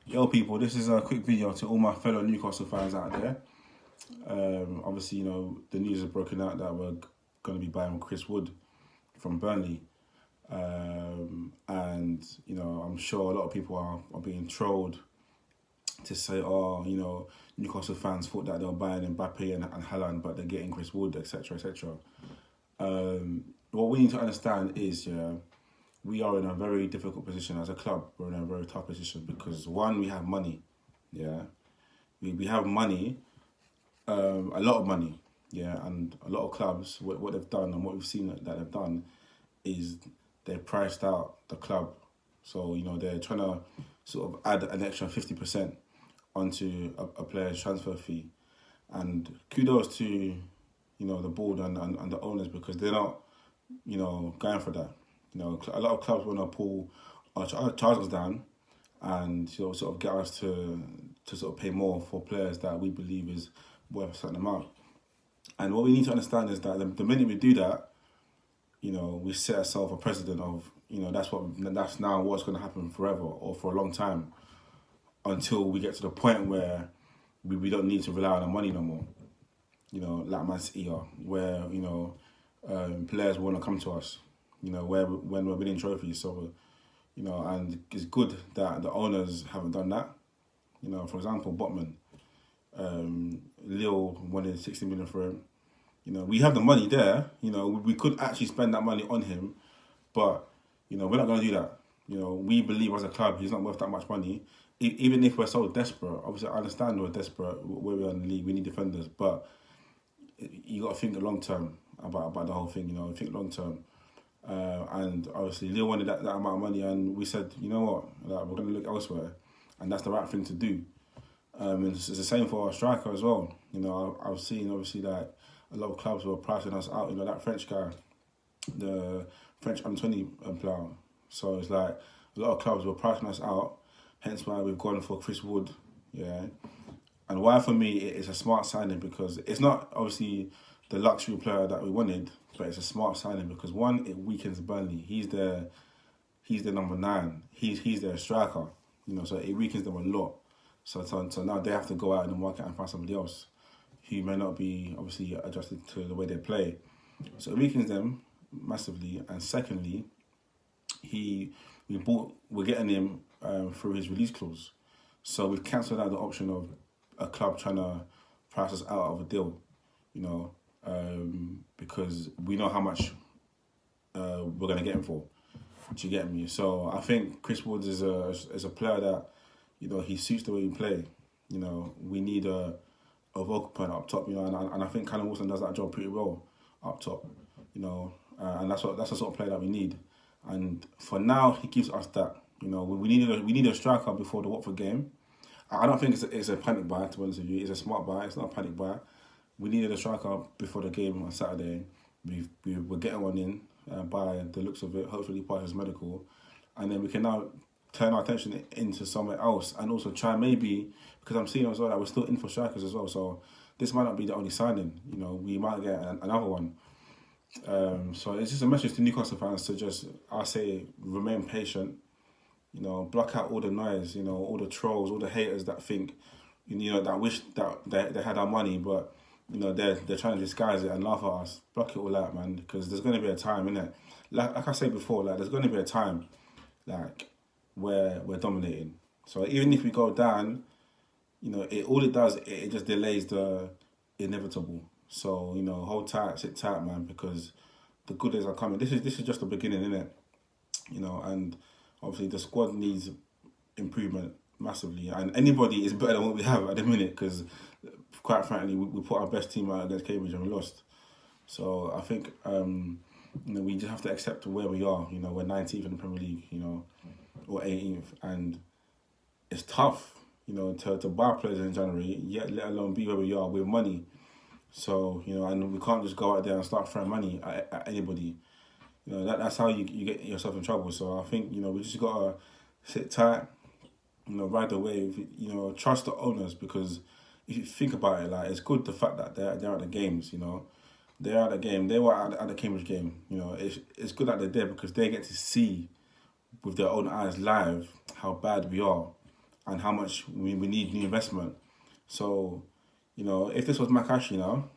Yo, people, this is a quick video to all my fellow Newcastle fans out there. Obviously, the news has broken out that we're going to be buying Chris Wood from Burnley. I'm sure a lot of people are being trolled to say, Newcastle fans thought that they were buying Mbappe and Haaland, but they're getting Chris Wood, etc., etc. What we need to understand is, we are in a very difficult position as a club. We're in a very tough position because, one, we have money. We have money, a lot of money. And a lot of clubs, what they've done and what we've seen that they've done is they've priced out the club. So, they're trying to sort of add an extra 50% onto a player's transfer fee. And kudos to, the board and the owners, because they're not, going for that. A lot of clubs want to pull our charges down and sort of get us to sort of pay more for players that we believe is worth a certain amount. And what we need to understand is that the minute we do that, we set ourselves a precedent of, that's now what's going to happen forever or for a long time until we get to the point where we don't need to rely on the money no more. Like Man City are, where, players want to come to us. When we're winning trophies. So, and it's good that the owners haven't done that. For example, Botman, Lille wanted 60 million for him. We have the money there. We could actually spend that money on him, but, we're not going to do that. We believe as a club he's not worth that much money. Even if we're so desperate, obviously I understand we're desperate where we are in the league, we need defenders, but you got to think long term about the whole thing, think long term. And obviously Lille wanted that amount of money, and we said, you know what, we're going to look elsewhere, and that's the right thing to do. And it's the same for our striker as well. I've seen obviously that a lot of clubs were pricing us out. That French guy, the French under-20 player. So it's like a lot of clubs were pricing us out, hence why we've gone for Chris Wood. And why for me it's a smart signing, because it's not obviously the luxury player that we wanted, but it's a smart signing because, one, it weakens Burnley. He's their number 9. He's their striker. So it weakens them a lot. So now they have to go out in the market and find somebody else who may not be obviously adjusted to the way they play. So it weakens them massively. And secondly, we're getting him through his release clause. So we've cancelled out the option of a club trying to price us out of a deal. Because we know how much we're going to get him for. Do you get me? So I think Chris Wood is a player that, he suits the way we play. We need a vocal point up top, and I think Callum Wilson does that job pretty well up top, and that's the sort of player that we need. And for now, he gives us that. We need a striker before the Watford game. I don't think it's a panic buy, to be honest with you. It's a smart buy. It's not a panic buy. We needed a striker before the game on Saturday. We're getting one in by the looks of it. Hopefully, by his medical, and then we can now turn our attention into somewhere else, and also try maybe, because I'm seeing as well that we're still in for strikers as well. So this might not be the only signing. We might get another one. So it's just a message to Newcastle fans to just, I say, remain patient. Block out all the noise. All the trolls, all the haters that think, that wish that they had our money, but they're trying to disguise it and laugh at us. Block it all out, man, because there's going to be a time, innit? Like I said before, there's going to be a time, where we're dominating. So even if we go down, all it does, it just delays the inevitable. So, hold tight, sit tight, man, because the good days are coming. This is just the beginning, innit? And obviously the squad needs improvement massively, and anybody is better than what we have at the minute, because quite frankly, we put our best team out against Cambridge and we lost. So I think, we just have to accept where we are. We're 19th in the Premier League, or 18th. And it's tough, to buy players in January, yet let alone be where we are with money. So, and we can't just go out there and start throwing money at anybody. That's how you get yourself in trouble. So I think, we just got to sit tight, ride the wave, trust the owners, because if you think about it, it's good the fact that they're at the games, they're at the game. They were at the Cambridge game. It's good that they're there because they get to see with their own eyes live how bad we are. and how much we need new investment. So, if this was Makashi now,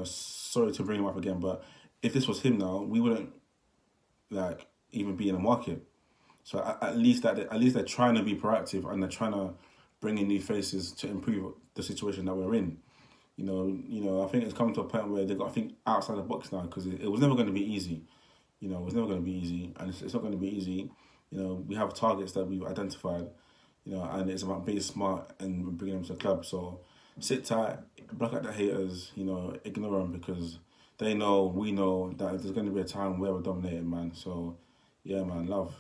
sorry to bring him up again, but if this was him now, we wouldn't like even be in the market. So at least they're trying to be proactive and they're trying to bring in new faces to improve the situation that we're in. I think it's come to a point where they've got to think outside the box now, because it was never going to be easy. It was never going to be easy, and it's not going to be easy. We have targets that we've identified, and it's about being smart and bringing them to the club. So sit tight, block out the haters, ignore them, because we know that there's going to be a time where we're dominating, man. So, yeah, man, love.